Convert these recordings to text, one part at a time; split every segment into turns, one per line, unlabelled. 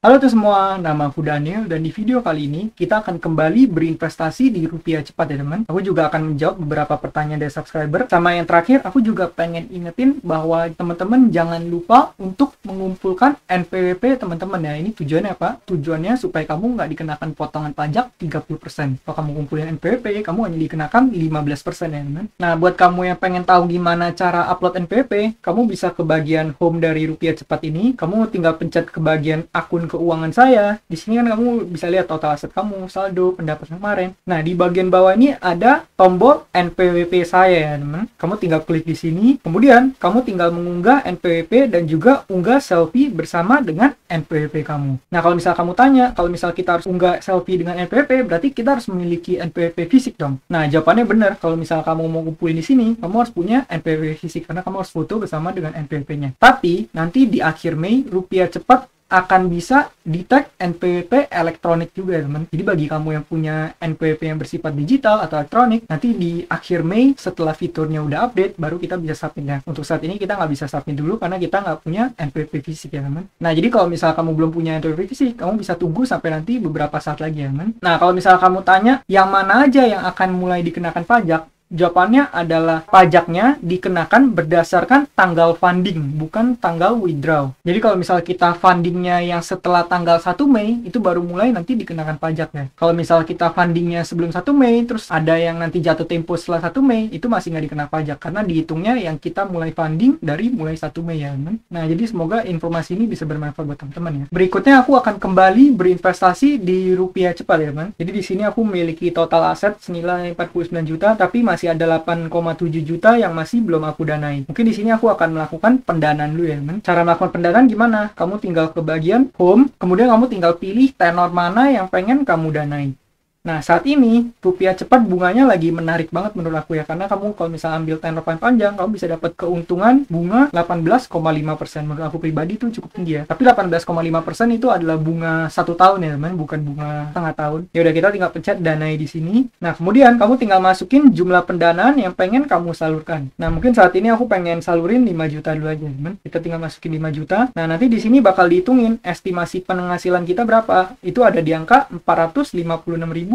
Halo tuh semua, nama aku Daniel dan di video kali ini kita akan kembali berinvestasi di rupiah cepat ya teman. Aku juga akan menjawab beberapa pertanyaan dari subscriber. Sama yang terakhir, aku juga pengen ingetin bahwa teman-teman jangan lupa untuk mengumpulkan NPWP teman-teman ya. Ini tujuannya apa? Tujuannya supaya kamu nggak dikenakan potongan pajak 30%. Kalau kamu kumpulin NPWP, kamu hanya dikenakan 15% ya teman. Nah, buat kamu yang pengen tahu gimana cara upload NPWP, kamu bisa ke bagian home dari rupiah cepat ini. Kamu tinggal pencet ke bagian akun keuangan saya. Di sini kan kamu bisa lihat total aset kamu, saldo, pendapatan kemarin. Nah, di bagian bawah ini ada tombol NPWP saya ya, teman. Kamu tinggal klik di sini. Kemudian, kamu tinggal mengunggah NPWP dan juga unggah selfie bersama dengan NPWP kamu. Nah, kalau misal kamu tanya, kalau misal kita harus unggah selfie dengan NPWP, berarti kita harus memiliki NPWP fisik dong. Nah, jawabannya benar. Kalau misal kamu mau kumpulin di sini, kamu harus punya NPWP fisik karena kamu harus foto bersama dengan NPWP-nya. Tapi, nanti di akhir Mei, rupiah cepat akan bisa detect NPWP elektronik juga ya teman. Jadi bagi kamu yang punya NPWP yang bersifat digital atau elektronik, nanti di akhir Mei setelah fiturnya udah update, baru kita bisa submit ya. Untuk saat ini kita nggak bisa submit dulu karena kita nggak punya NPWP fisik ya teman. Nah, jadi kalau misal kamu belum punya NPWP fisik, kamu bisa tunggu sampai nanti beberapa saat lagi ya teman. Nah, kalau misal kamu tanya yang mana aja yang akan mulai dikenakan pajak, jawabannya adalah pajaknya dikenakan berdasarkan tanggal funding, bukan tanggal withdraw. Jadi kalau misal kita fundingnya yang setelah tanggal 1 Mei, itu baru mulai nanti dikenakan pajaknya. Kalau misal kita fundingnya sebelum 1 Mei, terus ada yang nanti jatuh tempo setelah 1 Mei, itu masih nggak dikena pajak. Karena dihitungnya yang kita mulai funding dari mulai 1 Mei ya, teman. Nah, jadi semoga informasi ini bisa bermanfaat buat teman-teman ya. Berikutnya aku akan kembali berinvestasi di rupiah cepat ya, teman. Jadi di sini aku memiliki total aset senilai 49 juta, tapi masih ada 8,7 juta yang masih belum aku danai. Mungkin di sini aku akan melakukan pendanaan dulu ya, teman. Cara melakukan pendanaan gimana? Kamu tinggal ke bagian home, kemudian kamu tinggal pilih tenor mana yang pengen kamu danai. Nah, saat ini rupiah cepat bunganya lagi menarik banget menurut aku ya, karena kamu kalau misalnya ambil tenor panjang, kamu bisa dapat keuntungan bunga 18,5%. Menurut aku pribadi itu cukup tinggi ya. Tapi 18,5% itu adalah bunga 1 tahun ya, teman, bukan bunga setengah tahun. Ya udah, kita tinggal pencet danai di sini. Nah, kemudian kamu tinggal masukin jumlah pendanaan yang pengen kamu salurkan. Nah, mungkin saat ini aku pengen salurin 5 juta dulu aja, teman. Kita tinggal masukin 5 juta. Nah, nanti di sini bakal dihitungin estimasi penghasilan kita berapa. Itu ada di angka 456.300.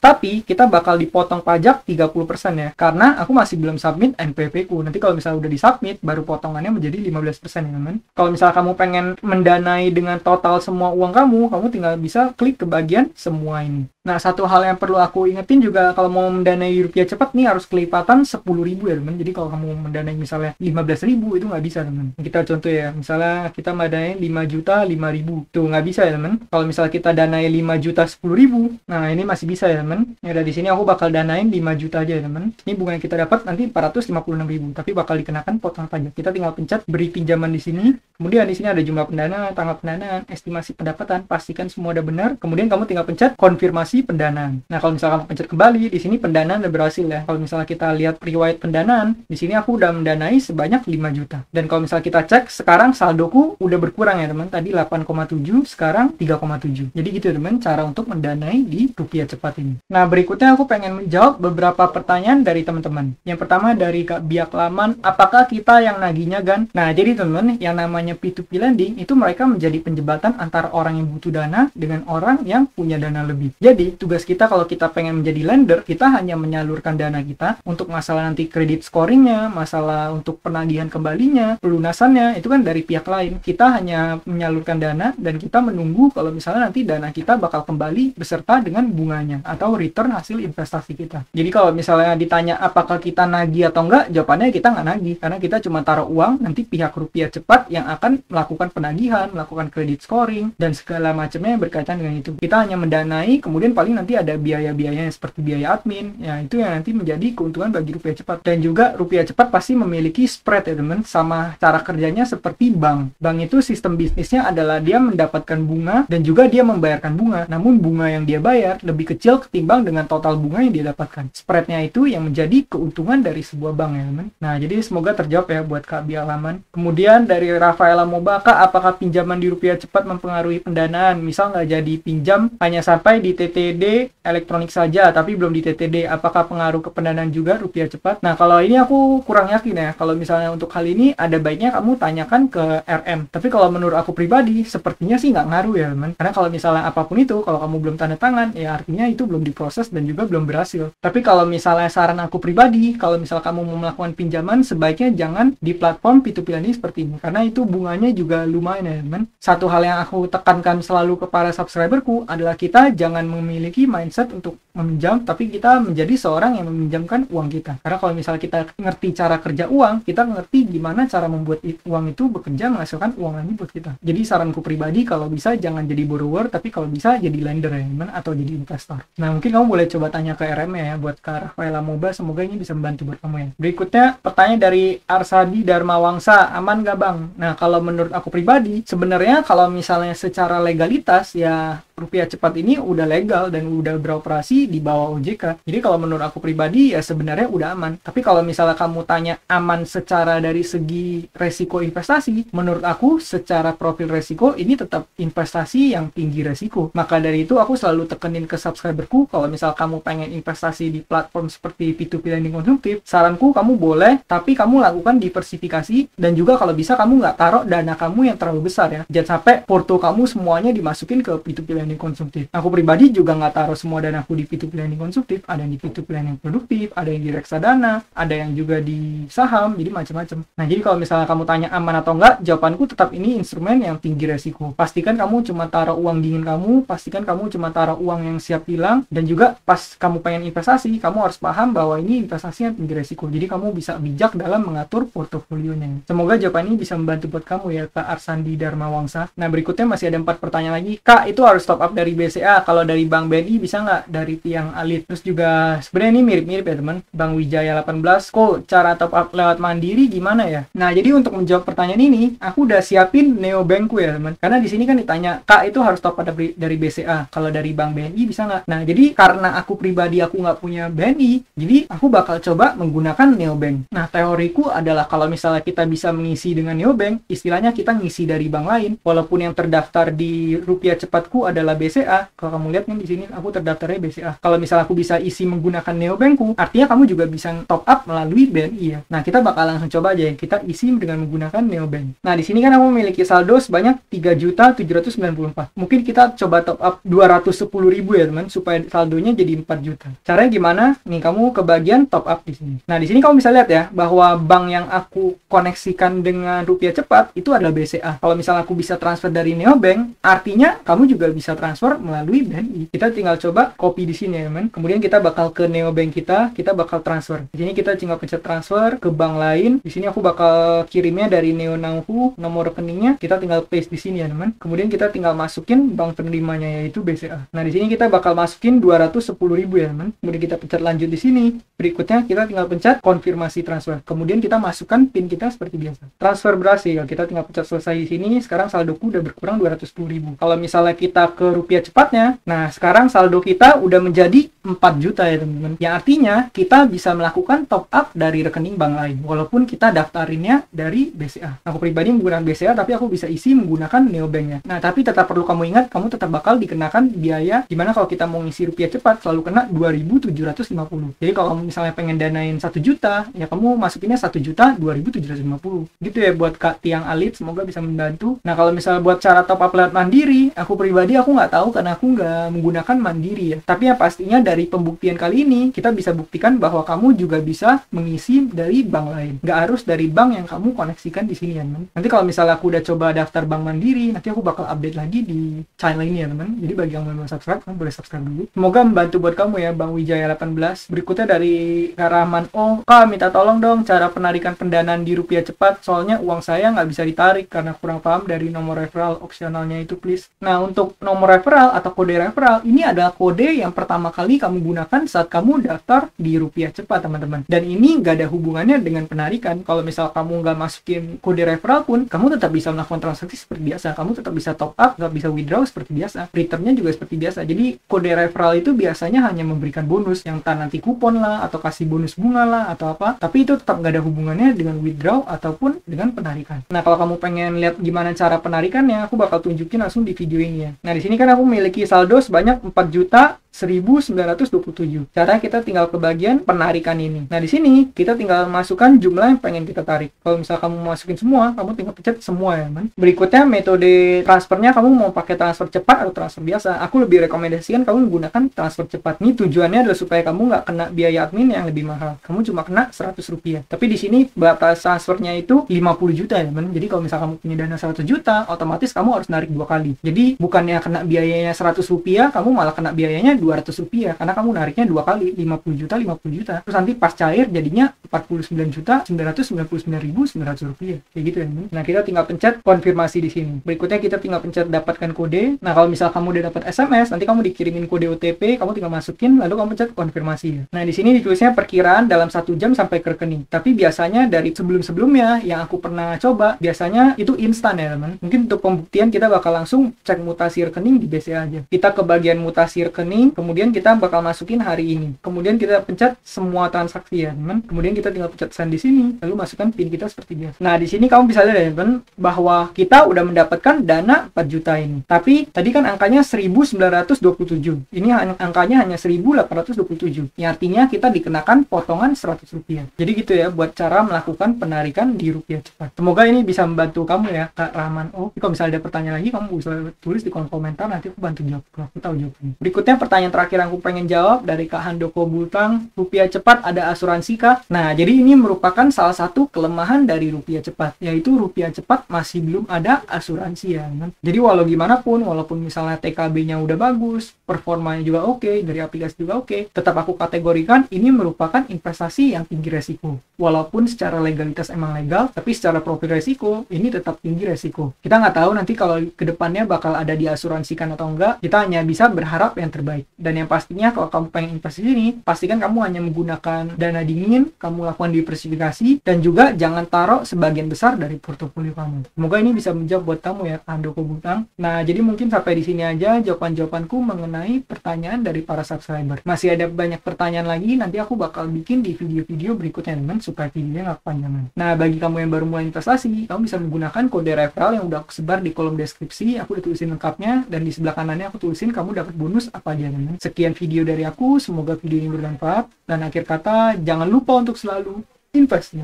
Tapi kita bakal dipotong pajak 30% ya. Karena aku masih belum submit NPWP ku. Nanti kalau misalnya udah disubmit, baru potongannya menjadi 15% ya, teman. Kalau misalnya kamu pengen mendanai dengan total semua uang kamu tinggal bisa klik ke bagian semua ini. Nah, satu hal yang perlu aku ingetin juga, kalau mau mendanai rupiah cepat nih harus kelipatan 10.000 ya, teman. Jadi kalau kamu mendanai misalnya 15.000 itu nggak bisa, teman. Kita contoh ya, misalnya kita mendanai 5 juta 5.000. Tuh nggak bisa ya, teman. Kalau misalnya kita danai 5 juta 10.000, nah ini masih bisa ya, teman. Ya udah, di sini aku bakal danain 5 juta aja ya, teman. Ini bunga yang kita dapat nanti 456.000, tapi bakal dikenakan potongan pajak. Kita tinggal pencet beri pinjaman di sini. Kemudian di sini ada jumlah pendanaan, tanggal pendanaan, estimasi pendapatan, pastikan semua udah benar. Kemudian kamu tinggal pencet konfirmasi pendanaan. Nah, kalau misalnya kamu pencet kembali, di sini pendanaan udah berhasil ya. Kalau misalnya kita lihat riwayat pendanaan, di sini aku udah mendanai sebanyak 5 juta. Dan kalau misalnya kita cek, sekarang saldoku udah berkurang ya, teman. Tadi 8,7, sekarang 3,7. Jadi gitu, teman, cara untuk mendanai di rupiah cepat ini. Nah, berikutnya aku pengen menjawab beberapa pertanyaan dari teman-teman. Yang pertama dari Kak Biak Laman, apakah kita yang nagihnya, Gan? Nah, jadi teman-teman, yang namanya P2P lending itu mereka menjadi penjembatan antara orang yang butuh dana dengan orang yang punya dana lebih. Jadi, tugas kita kalau kita pengen menjadi lender, kita hanya menyalurkan dana kita untuk masalah nanti kredit scoringnya, masalah untuk penagihan kembalinya, pelunasannya, itu kan dari pihak lain. Kita hanya menyalurkan dana dan kita menunggu kalau misalnya nanti dana kita bakal kembali beserta dengan bunganya atau return hasil investasi kita. Jadi kalau misalnya ditanya apakah kita nagih atau enggak, jawabannya kita nggak nagih, karena kita cuma taruh uang, nanti pihak rupiah cepat yang akan melakukan penagihan, melakukan kredit scoring, dan segala macamnya yang berkaitan dengan itu. Kita hanya mendanai, kemudian paling nanti ada biaya-biayanya seperti biaya admin, ya itu yang nanti menjadi keuntungan bagi rupiah cepat. Dan juga rupiah cepat pasti memiliki spread ya, teman, sama cara kerjanya seperti bank. Bank itu sistem bisnisnya adalah dia mendapatkan bunga dan juga dia membayarkan bunga, namun bunga yang dia bayar lebih kecil ketimbang dengan total bunga yang dia dapatkan. Spreadnya itu yang menjadi keuntungan dari sebuah bank ya, teman. Nah, jadi semoga terjawab ya buat Kak Biak Laman. Kemudian dari Rafaela Mobaka, apakah pinjaman di rupiah cepat mempengaruhi pendanaan? Misal nggak jadi pinjam hanya sampai di TT TTD elektronik saja, tapi belum di TTD. Apakah pengaruh ke pendanaan juga rupiah cepat? Nah, kalau ini aku kurang yakin ya. Kalau misalnya untuk hal ini, ada baiknya kamu tanyakan ke RM. Tapi kalau menurut aku pribadi, sepertinya sih nggak ngaruh ya, teman. Karena kalau misalnya apapun itu, kalau kamu belum tanda tangan, ya artinya itu belum diproses dan juga belum berhasil. Tapi kalau misalnya saran aku pribadi, kalau misal kamu mau melakukan pinjaman, sebaiknya jangan di platform P2P lending seperti ini. Karena itu bunganya juga lumayan ya, teman. Satu hal yang aku tekankan selalu kepada subscriberku adalah kita jangan memiliki mindset untuk meminjam, tapi kita menjadi seorang yang meminjamkan uang kita. Karena kalau misalnya kita ngerti cara kerja uang, kita ngerti gimana cara membuat uang itu bekerja menghasilkan uang lagi buat kita. Jadi saranku pribadi, kalau bisa jangan jadi borrower, tapi kalau bisa jadi lender ya, teman, atau jadi investor. Nah, mungkin kamu boleh coba tanya ke RM ya, buat ke arah Rafaela Moba. Semoga ini bisa membantu buat kamu ya. Berikutnya, pertanyaan dari Arsadi Dharma Wangsa. Aman gak bang? Nah, kalau menurut aku pribadi, sebenarnya kalau misalnya secara legalitas ya rupiah cepat ini udah legal dan udah beroperasi di bawah OJK. Jadi kalau menurut aku pribadi ya sebenarnya udah aman. Tapi kalau misalnya kamu tanya aman secara dari segi resiko investasi, menurut aku secara profil resiko ini tetap investasi yang tinggi resiko. Maka dari itu aku selalu tekenin ke subscriberku, kalau misal kamu pengen investasi di platform seperti P2P lending konsumtif, saranku kamu boleh, tapi kamu lakukan diversifikasi dan juga kalau bisa kamu nggak taruh dana kamu yang terlalu besar ya. Jangan sampai porto kamu semuanya dimasukin ke P2P lending konsumtif. Aku pribadi juga nggak taruh semua danaku di P2P lending konsumtif, ada yang di P2P lending produktif, ada yang di reksadana, ada yang juga di saham, jadi macam-macam. Nah, jadi kalau misalnya kamu tanya aman atau enggak, jawabanku tetap ini instrumen yang tinggi resiko. Pastikan kamu cuma taruh uang dingin kamu, pastikan kamu cuma taruh uang yang siap hilang, dan juga pas kamu pengen investasi, kamu harus paham bahwa ini investasi yang tinggi resiko. Jadi kamu bisa bijak dalam mengatur portofolionya. Semoga jawaban ini bisa membantu buat kamu ya, Kak Arsandi Dharma Wangsa. Nah, berikutnya masih ada 4 pertanyaan lagi. Kak, itu harus top up dari BCA, kalau dari Bank BNI bisa nggak dari Tiang Alit? Terus juga sebenarnya ini mirip-mirip ya teman, Bank Wijaya 18. Kok cara top up lewat Mandiri gimana ya? Nah, jadi untuk menjawab pertanyaan ini, aku udah siapin neobankku ya teman. Karena di sini kan ditanya, Kak itu harus top up dari BCA, kalau dari Bank BNI bisa nggak? Nah, jadi karena aku pribadi aku nggak punya BNI, jadi aku bakal coba menggunakan neobank. Nah, teoriku adalah kalau misalnya kita bisa mengisi dengan neobank, istilahnya kita ngisi dari bank lain, walaupun yang terdaftar di rupiah cepatku adalah BCA. Kalau kamu lihat nih di sini aku terdaftarnya BCA. Kalau misalnya aku bisa isi menggunakan neobankku, artinya kamu juga bisa top up melalui BNI ya. Nah, kita bakal langsung coba aja ya, kita isi dengan menggunakan neobank. Nah, di sini kan aku memiliki saldo sebanyak 3.794. Mungkin kita coba top up 210.000 ya teman, supaya saldonya jadi 4 juta. Caranya gimana? Nih, kamu ke bagian top up di sini. Nah, di sini kamu bisa lihat ya bahwa bank yang aku koneksikan dengan rupiah cepat itu adalah BCA. Kalau misalnya aku bisa transfer dari neobank, artinya kamu juga bisa transfer melalui BNI. Kita tinggal coba copy di sini ya teman. Kemudian kita bakal ke neobank kita bakal transfer. Di sini kita tinggal pencet transfer ke bank lain. Di sini aku bakal kirimnya dari Neonauku, nomor rekeningnya kita tinggal paste di sini ya teman. Kemudian kita tinggal masukin bank penerimanya yaitu BCA. Nah, di sini kita bakal masukin 210.000 ya teman. Kemudian kita pencet lanjut di sini. Berikutnya kita tinggal pencet konfirmasi transfer. Kemudian kita masukkan PIN kita seperti biasa. Transfer berhasil. Kita tinggal pencet selesai di sini. Sekarang saldoku udah berkurang 210.000. Kalau misalnya kita ke rupiah cepatnya, nah sekarang saldo kita udah menjadi 4 juta ya teman-teman. Yang artinya kita bisa melakukan top up dari rekening bank lain walaupun kita daftarinnya dari BCA. Aku pribadi menggunakan BCA, tapi aku bisa isi menggunakan neobanknya. Nah, tapi tetap perlu kamu ingat, kamu tetap bakal dikenakan biaya, dimana kalau kita mau ngisi rupiah cepat selalu kena 2.750. Jadi kalau kamu misalnya pengen danain 1 juta, ya kamu masukinnya 1.250.000 gitu ya buat Kak Tiang Alit. Semoga bisa membantu. Nah, kalau misalnya buat cara top up lewat Mandiri, aku pribadi aku nggak tahu karena aku nggak menggunakan Mandiri ya. Tapi yang pastinya dari pembuktian kali ini kita bisa buktikan bahwa kamu juga bisa mengisi dari bank lain. Nggak harus dari bank yang kamu koneksikan di sini ya teman. Nanti kalau misalnya aku udah coba daftar Bank Mandiri, nanti aku bakal update lagi di channel ini ya teman. Jadi bagi yang belum subscribe, kamu boleh subscribe dulu. Semoga membantu buat kamu ya Bank Wijaya 18. Berikutnya dari Kak Rahman, oh Kak minta tolong dong cara penarikan pendanaan di rupiah cepat, soalnya uang saya nggak bisa ditarik karena kurang paham dari nomor referral opsionalnya itu please. Nah, untuk nomor referral atau kode referral ini adalah kode yang pertama kali kamu gunakan saat kamu daftar di rupiah cepat teman-teman. Dan ini nggak ada hubungannya dengan penarikan. Kalau misal kamu nggak masukin kode referral pun, kamu tetap bisa melakukan transaksi seperti biasa. Kamu tetap bisa top up, nggak bisa withdraw seperti biasa. Returnnya juga seperti biasa. Jadi kode referral itu biasanya hanya memberikan bonus yang entah nanti kupon lah, atau kasih bonus bunga lah, atau apa. Tapi itu tetap nggak ada hubungannya dengan withdraw ataupun dengan penarikan. Nah, kalau kamu pengen lihat gimana cara penarikannya, aku bakal tunjukin langsung di video ini ya. Nah, di sini kan aku memiliki saldo sebanyak 4 juta 1.927. Cara kita tinggal ke bagian penarikan ini. Nah, di sini kita tinggal masukkan jumlah yang pengen kita tarik. Kalau misal kamu masukin semua, kamu tinggal pencet semua ya, man. Berikutnya metode transfernya, kamu mau pakai transfer cepat atau transfer biasa. Aku lebih rekomendasikan kamu menggunakan transfer cepat. Ini tujuannya adalah supaya kamu nggak kena biaya admin yang lebih mahal. Kamu cuma kena Rp100. Tapi di sini batas transfernya itu 50 juta ya, man. Jadi kalau misal kamu punya dana 100 juta, otomatis kamu harus narik 2 kali. Jadi bukannya kena biayanya Rp100, kamu malah kena biayanya Rp200 karena kamu nariknya 2 kali, 50 juta, 50 juta. Terus nanti pas cair jadinya Rp49.999.900. Kayak gitu ya. Nah, kita tinggal pencet konfirmasi di sini. Berikutnya kita tinggal pencet dapatkan kode. Nah, kalau misal kamu udah dapat SMS, nanti kamu dikirimin kode OTP, kamu tinggal masukin lalu kamu pencet konfirmasi. Nah, di sini ditulisnya perkiraan dalam 1 jam sampai ke rekening. Tapi biasanya dari sebelum-sebelumnya yang aku pernah coba, biasanya itu instan ya, teman. Mungkin untuk pembuktian kita bakal langsung cek mutasi rekening di BCA aja. Kita ke bagian mutasi rekening, kemudian kita bakal masukin hari ini. Kemudian kita pencet semua transaksi ya, teman. Kemudian kita tinggal pencet send di sini, lalu masukkan PIN kita seperti biasa. Nah, di sini kamu bisa lihat ya, teman, bahwa kita udah mendapatkan dana 4 juta ini. Tapi tadi kan angkanya 1.927. Ini angkanya hanya 1.827. Yang artinya kita dikenakan potongan Rp100. Jadi gitu ya buat cara melakukan penarikan di Rupiah Cepat. Semoga ini bisa membantu kamu ya, Kak Rahman. Oh, kalau misalnya ada pertanyaan lagi, kamu bisa tulis di kolom komentar, nanti aku bantu jawab. Aku tahu jawabannya. Berikutnya pertanyaan terakhir yang aku pengen jawab dari Kak Handoko Bultang. Rupiah Cepat ada asuransi kah? Nah, jadi ini merupakan salah satu kelemahan dari Rupiah Cepat, yaitu Rupiah Cepat masih belum ada asuransi ya. Jadi walau gimana pun, walaupun misalnya TKB-nya udah bagus, performanya juga oke, dari aplikasi juga oke, tetap aku kategorikan ini merupakan investasi yang tinggi resiko. Walaupun secara legalitas emang legal, tapi secara profil resiko ini tetap tinggi resiko. Kita nggak tahu nanti kalau kedepannya bakal ada diasuransikan atau enggak. Kita hanya bisa berharap yang terbaik. Dan yang pastinya kalau kamu pengen investasi ini, pastikan kamu hanya menggunakan dana dingin, kamu lakukan diversifikasi, dan juga jangan taruh sebagian besar dari portofolio kamu. Semoga ini bisa menjawab buat kamu ya, Handoko Bultang. Nah, jadi mungkin sampai di sini aja jawaban-jawabanku mengenai pertanyaan dari para subscriber. Masih ada banyak pertanyaan lagi, nanti aku bakal bikin di video-video berikutnya, teman, supaya videonya nggak kepanjangan. Nah, bagi kamu yang baru mulai investasi, kamu bisa menggunakan kode referral yang udah aku sebar di kolom deskripsi. Aku udah tulisin lengkapnya, dan di sebelah kanannya aku tulisin kamu dapat bonus apa aja, teman. Sekian video dari aku, semoga video ini bermanfaat. Dan akhir kata, jangan lupa untuk selalu invest.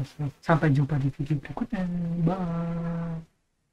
Sampai jumpa di video berikutnya. Bye.